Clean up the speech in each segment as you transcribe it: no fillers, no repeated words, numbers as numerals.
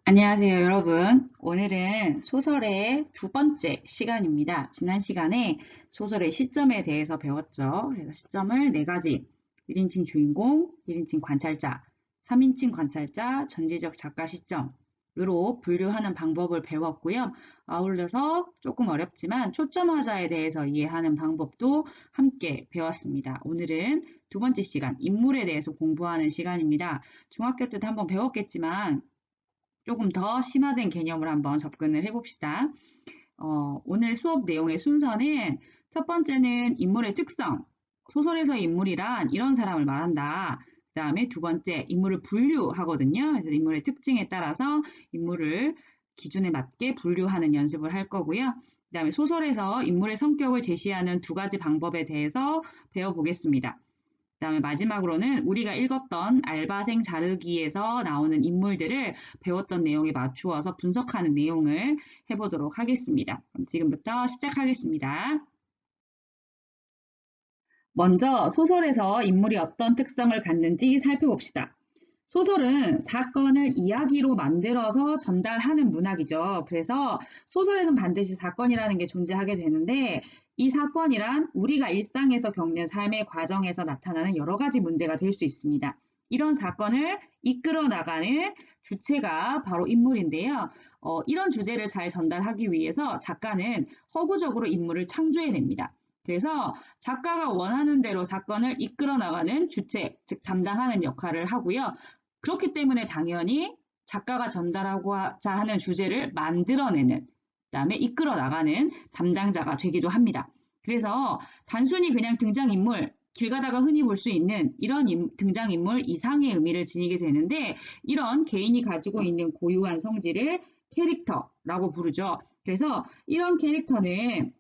안녕하세요, 여러분. 오늘은 소설의 두 번째 시간입니다. 지난 시간에 소설의 시점에 대해서 배웠죠. 그래서 시점을 네 가지, 1인칭 주인공, 1인칭 관찰자, 3인칭 관찰자, 전지적 작가 시점으로 분류하는 방법을 배웠고요. 아울러서 조금 어렵지만 초점 화자에 대해서 이해하는 방법도 함께 배웠습니다. 오늘은 두 번째 시간, 인물에 대해서 공부하는 시간입니다. 중학교 때도 한번 배웠겠지만 조금 더 심화된 개념을 한번 접근을 해봅시다. 오늘 수업 내용의 순서는 첫 번째는 인물의 특성, 소설에서 인물이란 이런 사람을 말한다. 그 다음에 두 번째, 인물을 분류하거든요. 그래서 인물의 특징에 따라서 인물을 기준에 맞게 분류하는 연습을 할 거고요. 그 다음에 소설에서 인물의 성격을 제시하는 두 가지 방법에 대해서 배워보겠습니다. 그다음에 마지막으로는 우리가 읽었던 알바생 자르기에서 나오는 인물들을 배웠던 내용에 맞추어서 분석하는 내용을 해보도록 하겠습니다. 그럼 지금부터 시작하겠습니다. 먼저 소설에서 인물이 어떤 특성을 갖는지 살펴봅시다. 소설은 사건을 이야기로 만들어서 전달하는 문학이죠. 그래서 소설에는 반드시 사건이라는 게 존재하게 되는데 이 사건이란 우리가 일상에서 겪는 삶의 과정에서 나타나는 여러 가지 문제가 될 수 있습니다. 이런 사건을 이끌어 나가는 주체가 바로 인물인데요. 이런 주제를 잘 전달하기 위해서 작가는 허구적으로 인물을 창조해냅니다. 그래서 작가가 원하는 대로 사건을 이끌어 나가는 주체, 즉 담당하는 역할을 하고요. 그렇기 때문에 당연히 작가가 전달하고자 하는 주제를 만들어내는, 그다음에 이끌어 나가는 담당자가 되기도 합니다. 그래서 단순히 그냥 등장인물, 길 가다가 흔히 볼 수 있는 이런 등장인물 이상의 의미를 지니게 되는데 이런 개인이 가지고 있는 고유한 성질을 캐릭터라고 부르죠. 그래서 이런 캐릭터는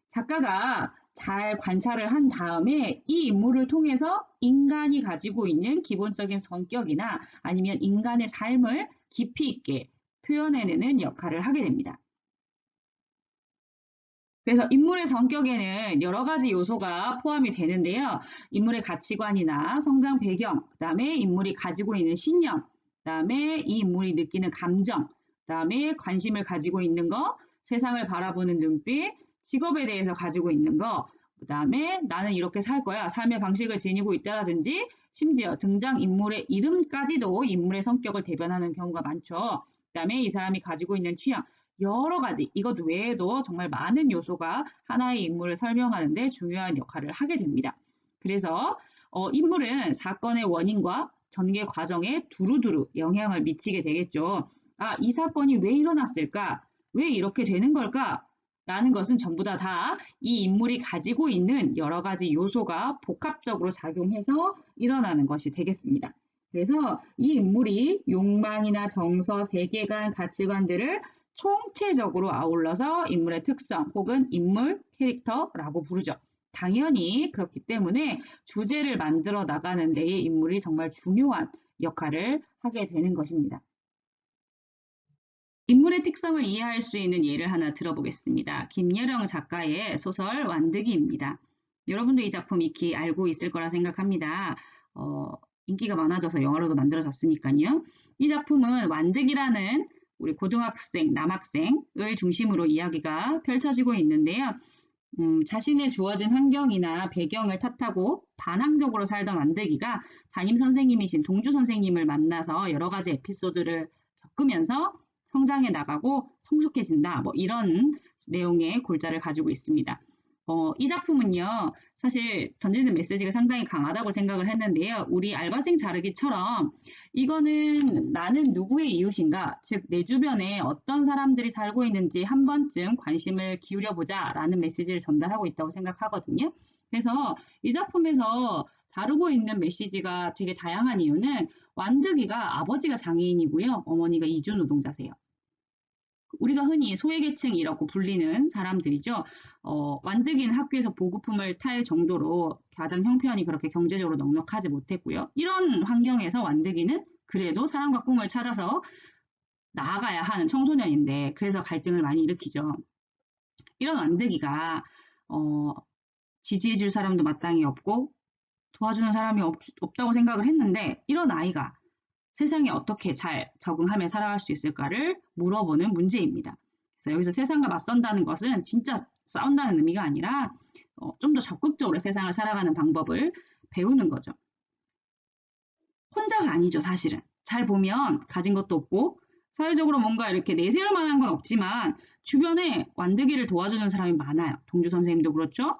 작가가 잘 관찰을 한 다음에 이 인물을 통해서 인간이 가지고 있는 기본적인 성격이나 아니면 인간의 삶을 깊이 있게 표현해내는 역할을 하게 됩니다. 그래서 인물의 성격에는 여러 가지 요소가 포함이 되는데요. 인물의 가치관이나 성장 배경, 그다음에 인물이 가지고 있는 신념, 그다음에 이 인물이 느끼는 감정, 그다음에 관심을 가지고 있는 거, 세상을 바라보는 눈빛, 직업에 대해서 가지고 있는 거, 그다음에 나는 이렇게 살 거야, 삶의 방식을 지니고 있다라든지 심지어 등장인물의 이름까지도 인물의 성격을 대변하는 경우가 많죠. 그다음에 이 사람이 가지고 있는 취향, 여러 가지 이것 외에도 정말 많은 요소가 하나의 인물을 설명하는 데 중요한 역할을 하게 됩니다. 그래서 인물은 사건의 원인과 전개 과정에 두루두루 영향을 미치게 되겠죠. 아, 이 사건이 왜 일어났을까? 왜 이렇게 되는 걸까? 라는 것은 전부 다 이 인물이 가지고 있는 여러 가지 요소가 복합적으로 작용해서 일어나는 것이 되겠습니다. 그래서 이 인물이 욕망이나 정서, 세계관, 가치관들을 총체적으로 아울러서 인물의 특성 혹은 인물 캐릭터라고 부르죠. 당연히 그렇기 때문에 주제를 만들어 나가는 데에 인물이 정말 중요한 역할을 하게 되는 것입니다. 인물의 특성을 이해할 수 있는 예를 하나 들어보겠습니다. 김여령 작가의 소설 완득이입니다. 여러분도 이 작품 익히 알고 있을 거라 생각합니다. 인기가 많아져서 영화로도 만들어졌으니까요. 이 작품은 완득이라는 우리 고등학생, 남학생을 중심으로 이야기가 펼쳐지고 있는데요. 자신의 주어진 환경이나 배경을 탓하고 반항적으로 살던 완득이가 담임 선생님이신 동주 선생님을 만나서 여러 가지 에피소드를 겪으면서 성장해 나가고 성숙해진다. 뭐 이런 내용의 골자를 가지고 있습니다. 이 작품은요, 사실 던지는 메시지가 상당히 강하다고 생각을 했는데요. 우리 알바생 자르기처럼 이거는 나는 누구의 이웃인가, 즉 내 주변에 어떤 사람들이 살고 있는지 한 번쯤 관심을 기울여 보자라는 메시지를 전달하고 있다고 생각하거든요. 그래서 이 작품에서 다루고 있는 메시지가 되게 다양한 이유는 완득이가 아버지가 장애인이고요. 어머니가 이주 노동자세요. 우리가 흔히 소외계층이라고 불리는 사람들이죠. 완득이는 학교에서 보급품을 탈 정도로 가정 형편이 그렇게 경제적으로 넉넉하지 못했고요. 이런 환경에서 완득이는 그래도 사랑과 꿈을 찾아서 나아가야 하는 청소년인데 그래서 갈등을 많이 일으키죠. 이런 완득이가 지지해줄 사람도 마땅히 없고 도와주는 사람이 없다고 생각을 했는데 이런 아이가 세상에 어떻게 잘 적응하며 살아갈 수 있을까를 물어보는 문제입니다. 그래서 여기서 세상과 맞선다는 것은 진짜 싸운다는 의미가 아니라 좀 더 적극적으로 세상을 살아가는 방법을 배우는 거죠. 혼자가 아니죠, 사실은. 잘 보면 가진 것도 없고 사회적으로 뭔가 이렇게 내세울 만한 건 없지만 주변에 완득이를 도와주는 사람이 많아요. 동주 선생님도 그렇죠.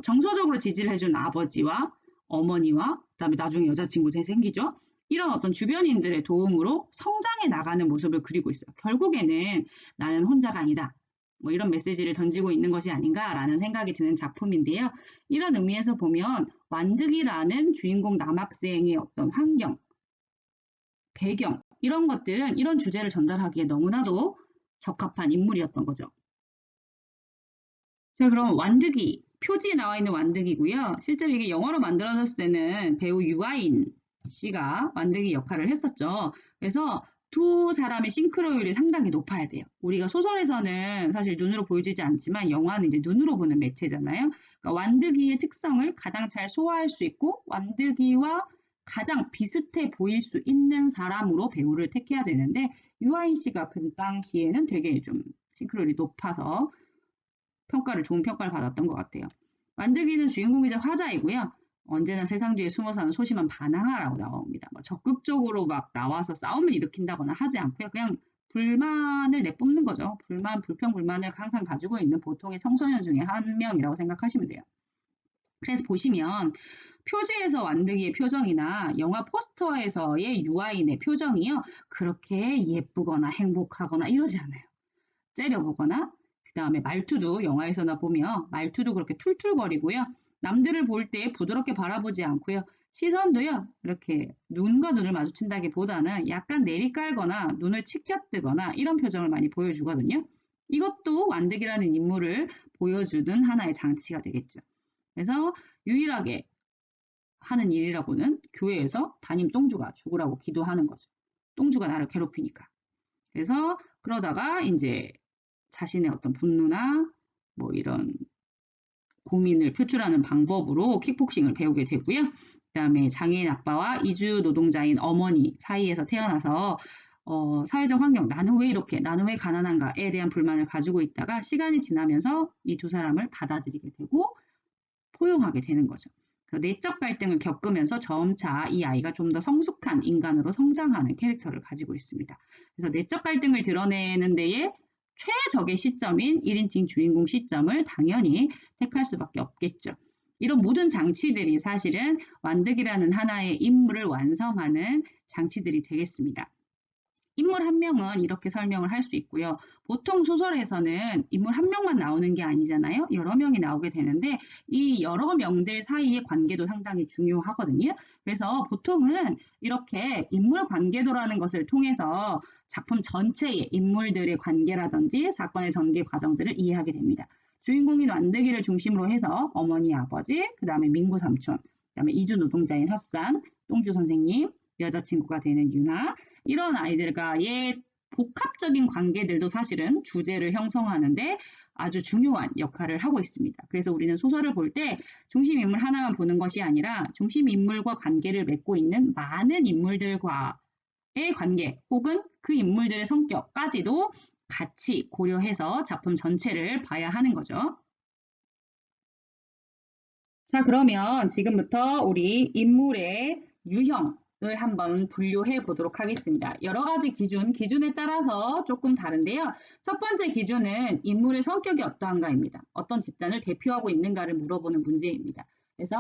정서적으로 지지를 해준 아버지와 어머니와 그다음에 나중에 여자친구 생기죠. 이런 어떤 주변인들의 도움으로 성장해 나가는 모습을 그리고 있어요. 결국에는 나는 혼자가 아니다. 뭐 이런 메시지를 던지고 있는 것이 아닌가라는 생각이 드는 작품인데요. 이런 의미에서 보면 완득이라는 주인공 남학생의 어떤 환경, 배경 이런 것들은 이런 주제를 전달하기에 너무나도 적합한 인물이었던 거죠. 자, 그럼 완득이 표지에 나와 있는 완득이고요. 실제로 이게 영화로 만들어졌을 때는 배우 유아인 씨가 완득이 역할을 했었죠. 그래서 두 사람의 싱크로율이 상당히 높아야 돼요. 우리가 소설에서는 사실 눈으로 보여지지 않지만 영화는 이제 눈으로 보는 매체잖아요. 그러니까 완득이의 특성을 가장 잘 소화할 수 있고 완득이와 가장 비슷해 보일 수 있는 사람으로 배우를 택해야 되는데 유아인 씨가 그 당시에는 되게 좀 싱크로율이 높아서 좋은 평가를 받았던 것 같아요. 완득이는 주인공이자 화자이고요. 언제나 세상 뒤에 숨어 사는 소심한 반항아라고 나옵니다. 뭐 적극적으로 막 나와서 싸움을 일으킨다거나 하지 않고요. 그냥 불만을 내뿜는 거죠. 불평, 불만을 항상 가지고 있는 보통의 청소년 중에 한 명이라고 생각하시면 돼요. 그래서 보시면 표지에서 완득이의 표정이나 영화 포스터에서의 유아인의 표정이요. 그렇게 예쁘거나 행복하거나 이러지 않아요. 째려보거나 그 다음에 말투도 영화에서나 보면 말투도 그렇게 툴툴거리고요. 남들을 볼 때 부드럽게 바라보지 않고요. 시선도요. 이렇게 눈과 눈을 마주친다기보다는 약간 내리깔거나 눈을 치켜뜨거나 이런 표정을 많이 보여주거든요. 이것도 완득이라는 인물을 보여주는 하나의 장치가 되겠죠. 그래서 유일하게 하는 일이라고는 교회에서 담임 똥주가 죽으라고 기도하는 거죠. 똥주가 나를 괴롭히니까. 그래서 그러다가 이제 자신의 어떤 분노나 뭐 이런 고민을 표출하는 방법으로 킥복싱을 배우게 되고요. 그다음에 장애인 아빠와 이주 노동자인 어머니 사이에서 태어나서 사회적 환경, 나는 왜 이렇게, 나는 왜 가난한가에 대한 불만을 가지고 있다가 시간이 지나면서 이 두 사람을 받아들이게 되고 포용하게 되는 거죠. 내적 갈등을 겪으면서 점차 이 아이가 좀 더 성숙한 인간으로 성장하는 캐릭터를 가지고 있습니다. 그래서 내적 갈등을 드러내는 데에 최적의 시점인 1인칭 주인공 시점을 당연히 택할 수밖에 없겠죠. 이런 모든 장치들이 사실은 완득이라는 하나의 인물을 완성하는 장치들이 되겠습니다. 인물 한 명은 이렇게 설명을 할 수 있고요. 보통 소설에서는 인물 한 명만 나오는 게 아니잖아요. 여러 명이 나오게 되는데 이 여러 명들 사이의 관계도 상당히 중요하거든요. 그래서 보통은 이렇게 인물 관계도라는 것을 통해서 작품 전체의 인물들의 관계라든지 사건의 전개 과정들을 이해하게 됩니다. 주인공인 완득이를 중심으로 해서 어머니, 아버지, 그 다음에 민구 삼촌, 그 다음에 이주 노동자인 핫산, 똥주 선생님, 여자친구가 되는 유나, 이런 아이들과의 복합적인 관계들도 사실은 주제를 형성하는데 아주 중요한 역할을 하고 있습니다. 그래서 우리는 소설을 볼 때 중심 인물 하나만 보는 것이 아니라 중심 인물과 관계를 맺고 있는 많은 인물들과의 관계 혹은 그 인물들의 성격까지도 같이 고려해서 작품 전체를 봐야 하는 거죠. 자, 그러면 지금부터 우리 인물의 유형 을 한번 분류해 보도록 하겠습니다. 여러 가지 기준에 따라서 조금 다른데요. 첫 번째 기준은 인물의 성격이 어떠한가입니다. 어떤 집단을 대표하고 있는가를 물어보는 문제입니다. 그래서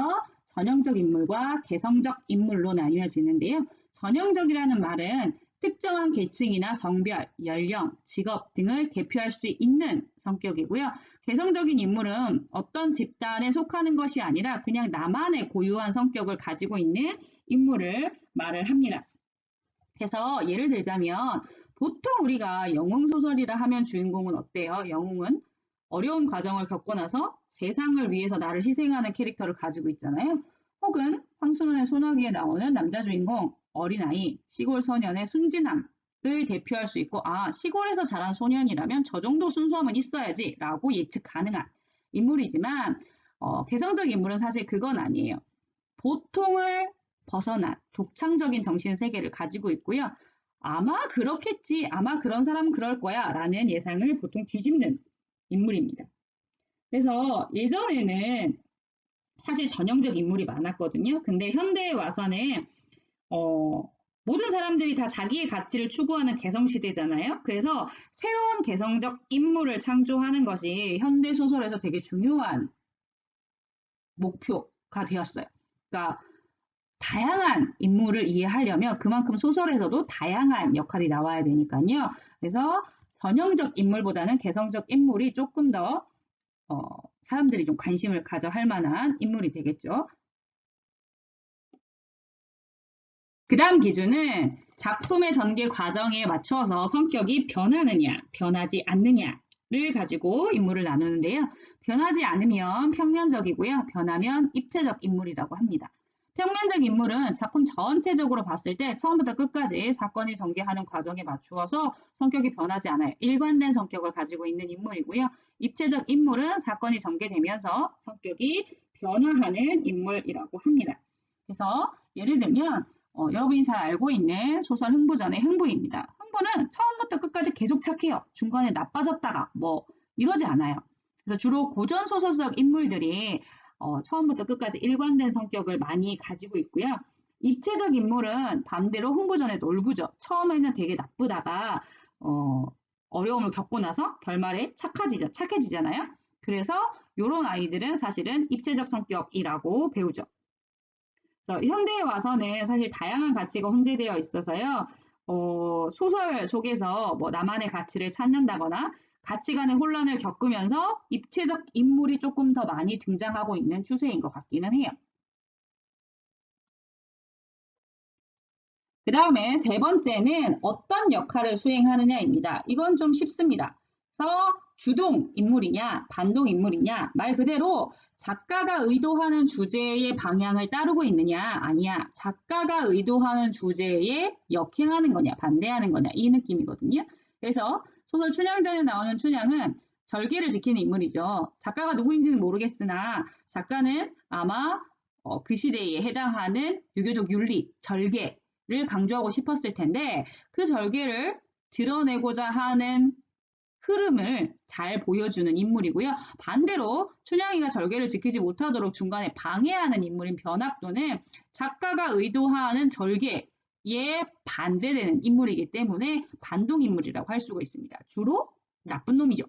전형적 인물과 개성적 인물로 나뉘어지는데요. 전형적이라는 말은 특정한 계층이나 성별, 연령, 직업 등을 대표할 수 있는 성격이고요. 개성적인 인물은 어떤 집단에 속하는 것이 아니라 그냥 나만의 고유한 성격을 가지고 있는 인물을 말을 합니다. 그래서 예를 들자면 보통 우리가 영웅소설이라 하면 주인공은 어때요? 영웅은 어려운 과정을 겪고 나서 세상을 위해서 나를 희생하는 캐릭터를 가지고 있잖아요. 혹은 황순원의 소나기에 나오는 남자 주인공, 어린아이, 시골 소년의 순진함을 대표할 수 있고 시골에서 자란 소년이라면 저 정도 순수함은 있어야지 라고 예측 가능한 인물이지만 개성적 인물은 사실 그건 아니에요. 보통을 벗어난 독창적인 정신세계를 가지고 있고요. 아마 그렇겠지, 아마 그런 사람은 그럴 거야 라는 예상을 보통 뒤집는 인물입니다. 그래서 예전에는 사실 전형적 인물이 많았거든요. 근데 현대에 와서는 모든 사람들이 다 자기의 가치를 추구하는 개성시대잖아요. 그래서 새로운 개성적 인물을 창조하는 것이 현대 소설에서 되게 중요한 목표가 되었어요. 그러니까 다양한 인물을 이해하려면 그만큼 소설에서도 다양한 역할이 나와야 되니까요. 그래서 전형적 인물보다는 개성적 인물이 조금 더 사람들이 좀 관심을 가져 할 만한 인물이 되겠죠. 그 다음 기준은 작품의 전개 과정에 맞춰서 성격이 변하느냐, 변하지 않느냐를 가지고 인물을 나누는데요. 변하지 않으면 평면적이고요. 변하면 입체적 인물이라고 합니다. 평면적 인물은 작품 전체적으로 봤을 때 처음부터 끝까지 사건이 전개하는 과정에 맞추어서 성격이 변하지 않아요. 일관된 성격을 가지고 있는 인물이고요. 입체적 인물은 사건이 전개되면서 성격이 변화하는 인물이라고 합니다. 그래서 예를 들면 여러분이 잘 알고 있는 소설 흥부전의 흥부입니다. 흥부는 처음부터 끝까지 계속 착해요. 중간에 나빠졌다가 뭐 이러지 않아요. 그래서 주로 고전 소설 속 인물들이 처음부터 끝까지 일관된 성격을 많이 가지고 있고요. 입체적 인물은 반대로 흥부전의 놀부죠. 처음에는 되게 나쁘다가 어려움을 겪고 나서 결말에 착해지잖아요. 그래서 이런 아이들은 사실은 입체적 성격이라고 배우죠. 현대에 와서는 사실 다양한 가치가 혼재되어 있어서요. 소설 속에서 뭐 나만의 가치를 찾는다거나 가치관의 혼란을 겪으면서 입체적 인물이 조금 더 많이 등장하고 있는 추세인 것 같기는 해요. 그 다음에 세 번째는 어떤 역할을 수행하느냐입니다. 이건 좀 쉽습니다. 그래서 주동 인물이냐, 반동 인물이냐, 말 그대로 작가가 의도하는 주제의 방향을 따르고 있느냐, 아니야. 작가가 의도하는 주제에 역행하는 거냐, 반대하는 거냐, 이 느낌이거든요. 그래서 소설 춘향전에 나오는 춘향은 절개를 지키는 인물이죠. 작가가 누구인지는 모르겠으나 작가는 아마 그 시대에 해당하는 유교적 윤리, 절개를 강조하고 싶었을 텐데 그 절개를 드러내고자 하는 흐름을 잘 보여주는 인물이고요. 반대로 춘향이가 절개를 지키지 못하도록 중간에 방해하는 인물인 변학도는 작가가 의도하는 절개에 반대되는 인물이기 때문에 반동 인물이라고 할 수가 있습니다. 주로 나쁜 놈이죠.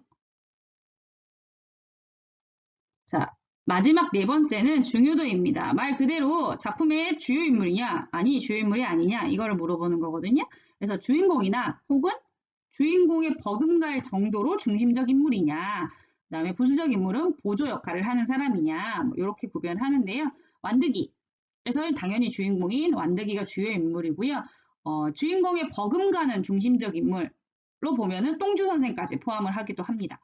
자, 마지막 네 번째는 중요도입니다. 말 그대로 작품의 주요 인물이냐, 아니 주요 인물이 아니냐 이거를 물어보는 거거든요. 그래서 주인공이나 혹은 주인공의 버금갈 정도로 중심적 인물이냐, 그 다음에 부수적 인물은 보조 역할을 하는 사람이냐, 뭐 이렇게 구별하는데요. 완득이에서는 당연히 주인공인 완득이가 주요 인물이고요. 주인공의 버금가는 중심적 인물로 보면은 똥주 선생까지 포함을 하기도 합니다.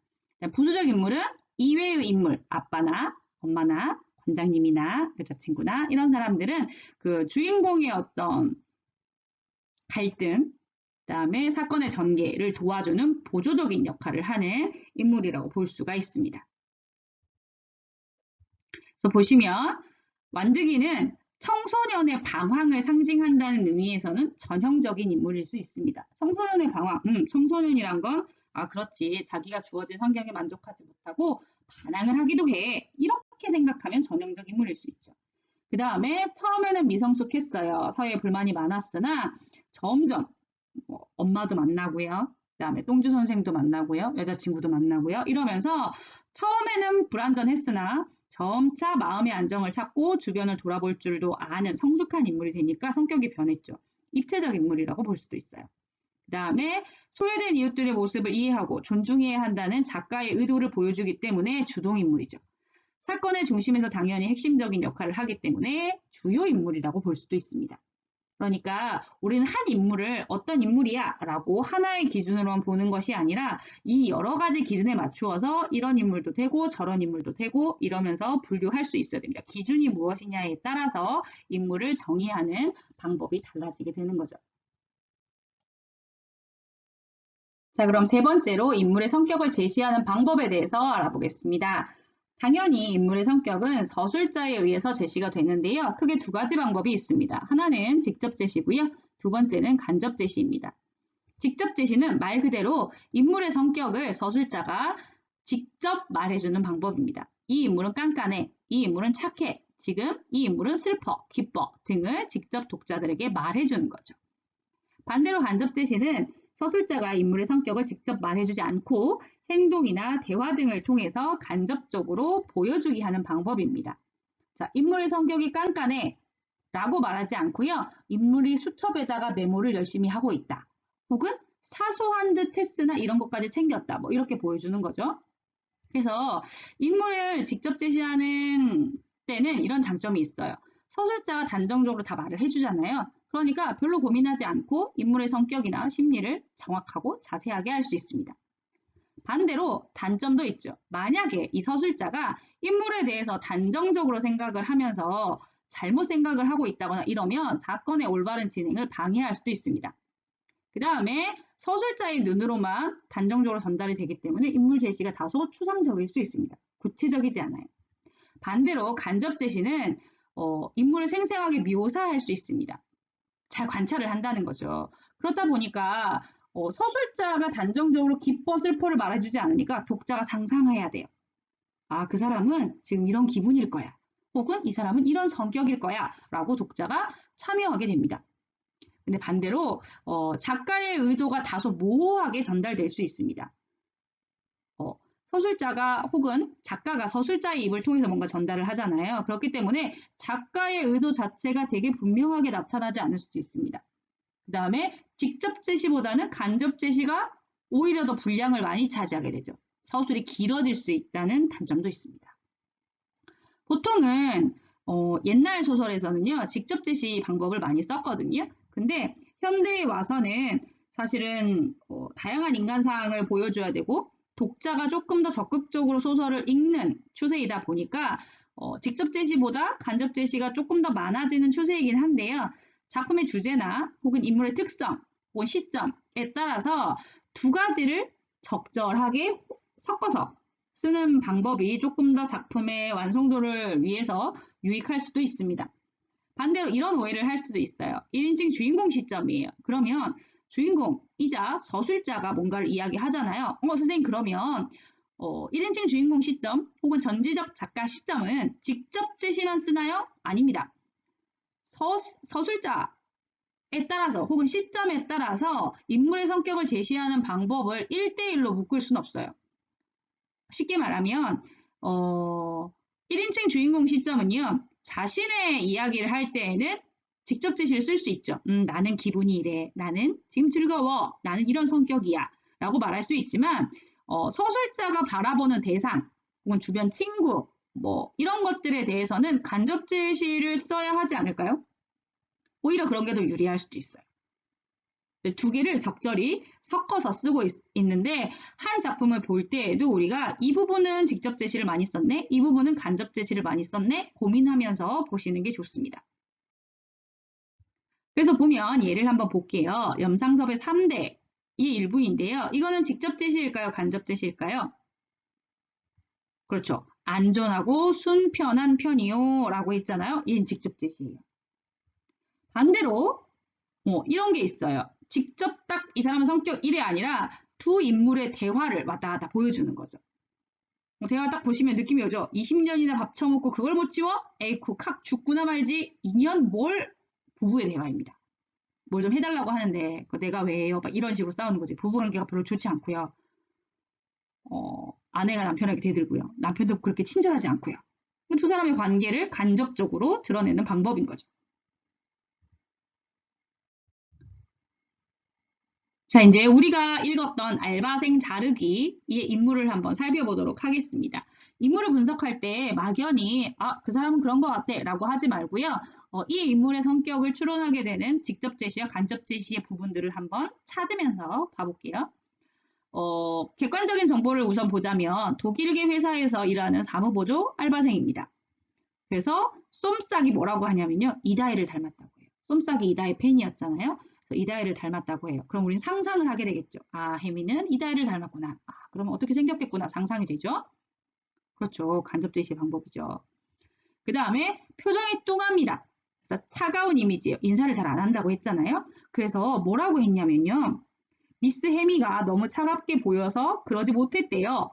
부수적 인물은 이외의 인물, 아빠나 엄마나 관장님이나 여자친구나 이런 사람들은 그 주인공의 어떤 갈등, 그다음에 사건의 전개를 도와주는 보조적인 역할을 하는 인물이라고 볼 수가 있습니다. 그래서 보시면 완득이는 청소년의 방황을 상징한다는 의미에서는 전형적인 인물일 수 있습니다. 청소년의 방황, 청소년이란 건 그렇지. 자기가 주어진 환경에 만족하지 못하고 반항을 하기도 해. 이렇게 생각하면 전형적 인물일 수 있죠. 그 다음에 처음에는 미성숙했어요. 사회에 불만이 많았으나 점점 엄마도 만나고요. 그 다음에 똥주 선생도 만나고요. 여자친구도 만나고요. 이러면서 처음에는 불완전했으나 점차 마음의 안정을 찾고 주변을 돌아볼 줄도 아는 성숙한 인물이 되니까 성격이 변했죠. 입체적 인물이라고 볼 수도 있어요. 그 다음에 소외된 이웃들의 모습을 이해하고 존중해야 한다는 작가의 의도를 보여주기 때문에 주동인물이죠. 사건의 중심에서 당연히 핵심적인 역할을 하기 때문에 주요 인물이라고 볼 수도 있습니다. 그러니까 우리는 한 인물을 어떤 인물이야 라고 하나의 기준으로만 보는 것이 아니라 이 여러 가지 기준에 맞추어서 이런 인물도 되고 저런 인물도 되고 이러면서 분류할 수 있어야 됩니다. 기준이 무엇이냐에 따라서 인물을 정의하는 방법이 달라지게 되는 거죠. 자, 그럼 세 번째로 인물의 성격을 제시하는 방법에 대해서 알아보겠습니다. 당연히 인물의 성격은 서술자에 의해서 제시가 되는데요. 크게 두 가지 방법이 있습니다. 하나는 직접 제시고요. 두 번째는 간접 제시입니다. 직접 제시는 말 그대로 인물의 성격을 서술자가 직접 말해주는 방법입니다. 이 인물은 깐깐해, 이 인물은 착해, 지금 이 인물은 슬퍼, 기뻐 등을 직접 독자들에게 말해주는 거죠. 반대로 간접 제시는 서술자가 인물의 성격을 직접 말해주지 않고 행동이나 대화 등을 통해서 간접적으로 보여주기 하는 방법입니다. 자, 인물의 성격이 깐깐해 라고 말하지 않고요. 인물이 수첩에다가 메모를 열심히 하고 있다. 혹은 사소한 듯 했으나 이런 것까지 챙겼다. 뭐 이렇게 보여주는 거죠. 그래서 인물을 직접 제시하는 때는 이런 장점이 있어요. 서술자가 단정적으로 다 말을 해주잖아요. 그러니까 별로 고민하지 않고 인물의 성격이나 심리를 정확하고 자세하게 할 수 있습니다. 반대로 단점도 있죠. 만약에 이 서술자가 인물에 대해서 단정적으로 생각을 하면서 잘못 생각을 하고 있다거나 이러면 사건의 올바른 진행을 방해할 수도 있습니다. 그 다음에 서술자의 눈으로만 단정적으로 전달이 되기 때문에 인물 제시가 다소 추상적일 수 있습니다. 구체적이지 않아요. 반대로 간접 제시는 인물을 생생하게 묘사할 수 있습니다. 잘 관찰을 한다는 거죠. 그렇다 보니까 서술자가 단정적으로 기뻐 슬퍼를 말해주지 않으니까 독자가 상상해야 돼요. 아, 그 사람은 지금 이런 기분일 거야. 혹은 이 사람은 이런 성격일 거야. 라고 독자가 참여하게 됩니다. 근데 반대로 작가의 의도가 다소 모호하게 전달될 수 있습니다. 서술자가 혹은 작가가 서술자의 입을 통해서 뭔가 전달을 하잖아요. 그렇기 때문에 작가의 의도 자체가 되게 분명하게 나타나지 않을 수도 있습니다. 그 다음에 직접 제시보다는 간접 제시가 오히려 더 분량을 많이 차지하게 되죠. 서술이 길어질 수 있다는 단점도 있습니다. 보통은 옛날 소설에서는요. 직접 제시 방법을 많이 썼거든요. 근데 현대에 와서는 사실은 다양한 인간상을 보여줘야 되고 독자가 조금 더 적극적으로 소설을 읽는 추세이다 보니까 직접 제시보다 간접 제시가 조금 더 많아지는 추세이긴 한데요. 작품의 주제나 혹은 인물의 특성 혹은 시점에 따라서 두 가지를 적절하게 섞어서 쓰는 방법이 조금 더 작품의 완성도를 위해서 유익할 수도 있습니다. 반대로 이런 오해를 할 수도 있어요. 1인칭 주인공 시점이에요. 그러면 주인공이자 서술자가 뭔가를 이야기하잖아요. 선생님 그러면 1인칭 주인공 시점 혹은 전지적 작가 시점은 직접 제시만 쓰나요? 아닙니다. 서술자에 따라서 혹은 시점에 따라서 인물의 성격을 제시하는 방법을 1대1로 묶을 수는 없어요. 쉽게 말하면 1인칭 주인공 시점은요. 자신의 이야기를 할 때에는 직접 제시를 쓸 수 있죠. 나는 기분이 이래. 나는 지금 즐거워. 나는 이런 성격이야. 라고 말할 수 있지만 서술자가 바라보는 대상 혹은 주변 친구 뭐 이런 것들에 대해서는 간접 제시를 써야 하지 않을까요? 오히려 그런 게 더 유리할 수도 있어요. 두 개를 적절히 섞어서 쓰고 있는데 한 작품을 볼 때에도 우리가 이 부분은 직접 제시를 많이 썼네, 이 부분은 간접 제시를 많이 썼네 고민하면서 보시는 게 좋습니다. 그래서 보면 예를 한번 볼게요. 염상섭의 3대의 일부인데요. 이거는 직접 제시일까요? 간접 제시일까요? 그렇죠. 안전하고 순편한 편이요 라고 했잖아요. 얘는 직접 제시예요. 반대로 이런 게 있어요. 직접 딱 이 사람의 성격 1이 아니라 두 인물의 대화를 왔다 갔다 보여주는 거죠. 대화 딱 보시면 느낌이 오죠. 20년이나 밥 처먹고 그걸 못 지워? 에이쿠 칵 죽구나 말지. 2년 뭘? 부부의 대화입니다. 뭘 좀 해달라고 하는데 내가 왜요? 막 이런 식으로 싸우는 거지. 부부관계가 별로 좋지 않고요. 아내가 남편에게 대들고요. 남편도 그렇게 친절하지 않고요. 두 사람의 관계를 간접적으로 드러내는 방법인 거죠. 자, 이제 우리가 읽었던 알바생 자르기의 인물을 한번 살펴보도록 하겠습니다. 인물을 분석할 때 막연히 그 사람은 그런 것 같아 라고 하지 말고요. 이 인물의 성격을 추론하게 되는 직접 제시와 간접 제시의 부분들을 한번 찾으면서 봐볼게요. 객관적인 정보를 우선 보자면 독일계 회사에서 일하는 사무보조 알바생입니다. 그래서 쏨싹이 뭐라고 하냐면요. 이다혜를 닮았다고 해요. 쏨싹이 이다혜 팬이었잖아요. 그래서 이다혜를 닮았다고 해요. 그럼 우리는 상상을 하게 되겠죠. 아, 혜미는 이다혜를 닮았구나. 그러면 어떻게 생겼겠구나 상상이 되죠. 그렇죠. 간접 제시 방법이죠. 그 다음에 표정이 뚱합니다. 그래서 차가운 이미지예요. 인사를 잘 안 한다고 했잖아요. 그래서 뭐라고 했냐면요. 미스 해미가 너무 차갑게 보여서 그러지 못했대요.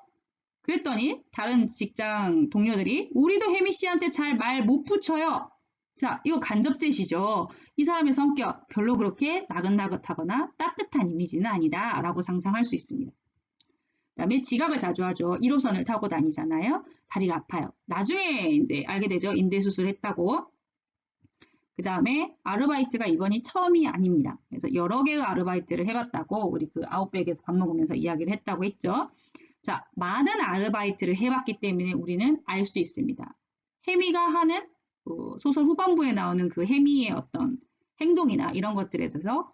그랬더니 다른 직장 동료들이 우리도 혜미 씨한테 잘 말 못 붙여요. 자, 이거 간접 제시죠. 이 사람의 성격 별로 그렇게 나긋나긋하거나 따뜻한 이미지는 아니다 라고 상상할 수 있습니다. 그다음에 지각을 자주 하죠. 1호선을 타고 다니잖아요. 다리가 아파요. 나중에 이제 알게 되죠. 인대 수술했다고. 그 다음에 아르바이트가 이번이 처음이 아닙니다. 그래서 여러 개의 아르바이트를 해봤다고 우리 그 아웃백에서 밥 먹으면서 이야기를 했다고 했죠. 자, 많은 아르바이트를 해봤기 때문에 우리는 알 수 있습니다. 해미가 하는 소설 후반부에 나오는 그 해미의 어떤 행동이나 이런 것들에 대해서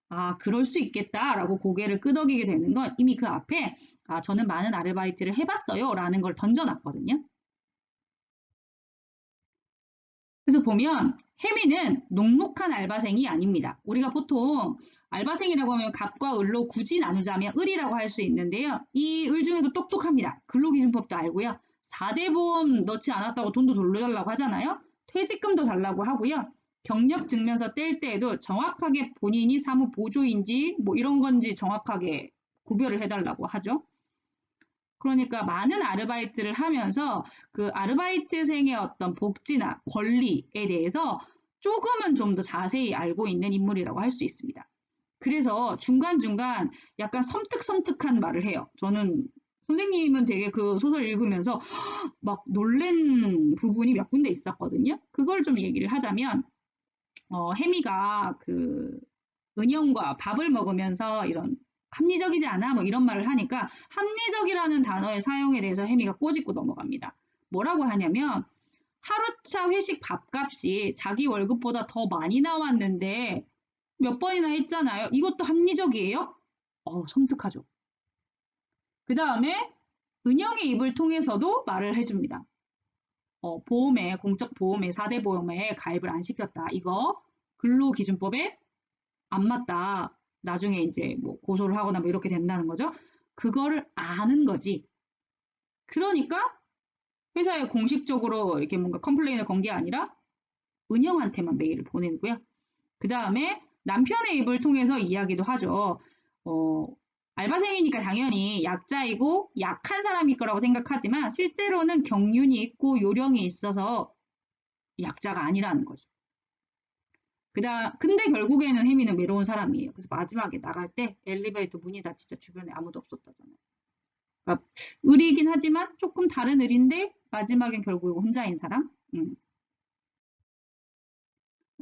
아, 그럴 수 있겠다라고 고개를 끄덕이게 되는 건 이미 그 앞에 아, 저는 많은 아르바이트를 해봤어요 라는 걸 던져놨거든요. 그래서 보면 혜미는 녹록한 알바생이 아닙니다. 우리가 보통 알바생이라고 하면 갑과 을로 굳이 나누자면 을이라고 할 수 있는데요. 이 을 중에서 똑똑합니다. 근로기준법도 알고요. 4대 보험 넣지 않았다고 돈도 돌려달라고 하잖아요. 퇴직금도 달라고 하고요. 경력 증명서 뗄 때에도 정확하게 본인이 사무 보조인지 뭐 이런 건지 정확하게 구별을 해달라고 하죠. 그러니까 많은 아르바이트를 하면서 그 아르바이트생의 어떤 복지나 권리에 대해서 조금은 좀 더 자세히 알고 있는 인물이라고 할 수 있습니다. 그래서 중간중간 약간 섬뜩섬뜩한 말을 해요. 저는 선생님은 되게 그 소설 읽으면서 막 놀란 부분이 몇 군데 있었거든요. 그걸 좀 얘기를 하자면 해미가 그 은영과 밥을 먹으면서 이런 합리적이지 않아? 뭐 이런 말을 하니까 합리적이라는 단어의 사용에 대해서 혜미가 꼬집고 넘어갑니다. 뭐라고 하냐면 하루차 회식 밥값이 자기 월급보다 더 많이 나왔는데 몇 번이나 했잖아요. 이것도 합리적이에요? 섬뜩하죠. 그 다음에 은영의 입을 통해서도 말을 해줍니다. 보험에, 공적 보험에, 4대 보험에 가입을 안 시켰다. 이거 근로기준법에 안 맞다. 나중에 이제 뭐 고소를 하거나 뭐 이렇게 된다는 거죠. 그거를 아는 거지. 그러니까 회사에 공식적으로 이렇게 뭔가 컴플레인을 건 게 아니라 은영한테만 메일을 보내고요. 그 다음에 남편의 입을 통해서 이야기도 하죠. 알바생이니까 당연히 약자이고 약한 사람일 거라고 생각하지만 실제로는 경륜이 있고 요령이 있어서 약자가 아니라는 거죠. 근데 결국에는 혜미는 외로운 사람이에요. 그래서 마지막에 나갈 때 엘리베이터 문이 닫히자 주변에 아무도 없었다잖아요. 그러니까 을이긴 하지만 조금 다른 을인데 마지막엔 결국 혼자인 사람.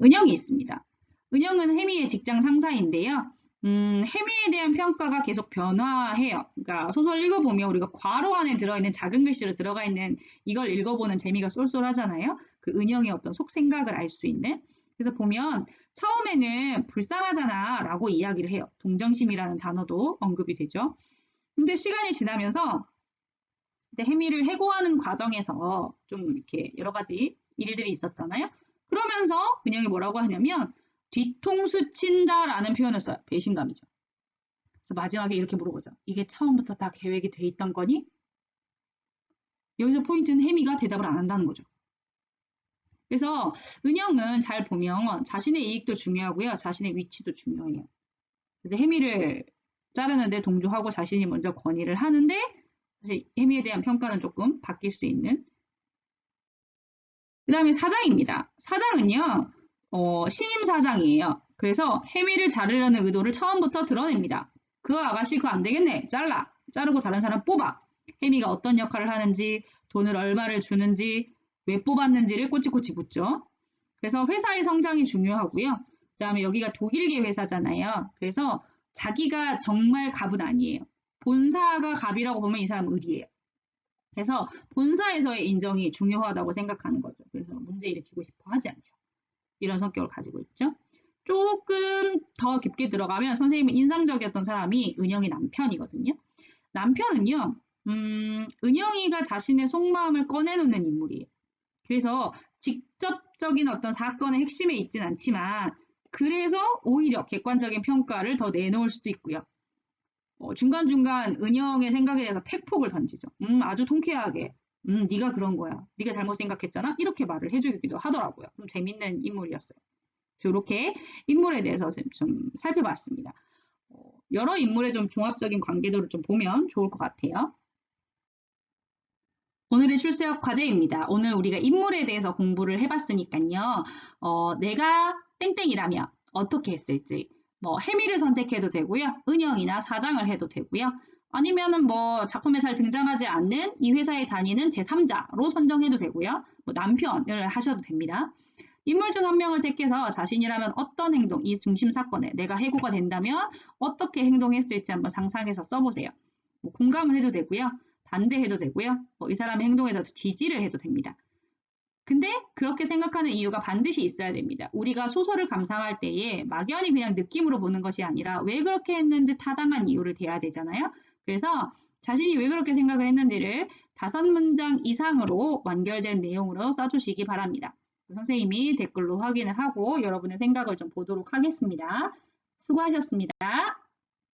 은영이 있습니다. 은영은 혜미의 직장 상사인데요. 혜미에 대한 평가가 계속 변화해요. 그러니까 소설 읽어보면 우리가 괄호 안에 들어있는 작은 글씨로 들어가 있는 이걸 읽어보는 재미가 쏠쏠하잖아요. 그 은영의 어떤 속생각을 알 수 있는. 그래서 보면 처음에는 불쌍하잖아 라고 이야기를 해요. 동정심이라는 단어도 언급이 되죠. 근데 시간이 지나면서 혜미를 해고하는 과정에서 좀 이렇게 여러 가지 일들이 있었잖아요. 그러면서 은영이 뭐라고 하냐면 뒤통수 친다라는 표현을 써요. 배신감이죠. 그래서 마지막에 이렇게 물어보죠. 이게 처음부터 다 계획이 돼 있던 거니? 여기서 포인트는 혜미가 대답을 안 한다는 거죠. 그래서 은영은 잘 보면 자신의 이익도 중요하고요. 자신의 위치도 중요해요. 그래서 혜미를 자르는데 동조하고 자신이 먼저 건의를 하는데 사실 혜미에 대한 평가는 조금 바뀔 수 있는. 그 다음에 사장입니다. 사장은요. 신임 사장이에요. 그래서 혜미를 자르려는 의도를 처음부터 드러냅니다. 그 아가씨 그거 안 되겠네. 잘라. 자르고 다른 사람 뽑아. 혜미가 어떤 역할을 하는지, 돈을 얼마를 주는지, 왜 뽑았는지를 꼬치꼬치 묻죠. 그래서 회사의 성장이 중요하고요. 그 다음에 여기가 독일계 회사잖아요. 그래서 자기가 정말 갑은 아니에요. 본사가 갑이라고 보면 이 사람은 을이에요. 그래서 본사에서의 인정이 중요하다고 생각하는 거죠. 그래서 문제 일으키고 싶어 하지 않죠. 이런 성격을 가지고 있죠. 조금 더 깊게 들어가면 선생님은 인상적이었던 사람이 은영이 남편이거든요. 남편은요, 은영이가 자신의 속마음을 꺼내놓는 인물이에요. 그래서 직접적인 어떤 사건의 핵심에 있진 않지만 그래서 오히려 객관적인 평가를 더 내놓을 수도 있고요. 중간중간 은영의 생각에 대해서 팩폭을 던지죠. 아주 통쾌하게. 네가 그런 거야. 네가 잘못 생각했잖아. 이렇게 말을 해주기도 하더라고요. 좀 재밌는 인물이었어요. 이렇게 인물에 대해서 좀 살펴봤습니다. 여러 인물의 좀 종합적인 관계도를 좀 보면 좋을 것 같아요. 오늘의 출석 과제입니다. 오늘 우리가 인물에 대해서 공부를 해봤으니까요. 내가 땡땡이라면 어떻게 했을지, 뭐 해미를 선택해도 되고요. 은영이나 사장을 해도 되고요. 아니면은 뭐 작품에 잘 등장하지 않는 이 회사에 다니는 제3자로 선정해도 되고요. 뭐 남편을 하셔도 됩니다. 인물 중 한 명을 택해서 자신이라면 어떤 행동, 이 중심 사건에 내가 해고가 된다면 어떻게 행동했을지 한번 상상해서 써보세요. 뭐 공감을 해도 되고요. 반대해도 되고요. 뭐 이 사람의 행동에 대해서 지지를 해도 됩니다. 근데 그렇게 생각하는 이유가 반드시 있어야 됩니다. 우리가 소설을 감상할 때에 막연히 그냥 느낌으로 보는 것이 아니라 왜 그렇게 했는지 타당한 이유를 대야 되잖아요. 그래서 자신이 왜 그렇게 생각을 했는지를 5문장 이상으로 완결된 내용으로 써주시기 바랍니다. 선생님이 댓글로 확인을 하고 여러분의 생각을 좀 보도록 하겠습니다. 수고하셨습니다.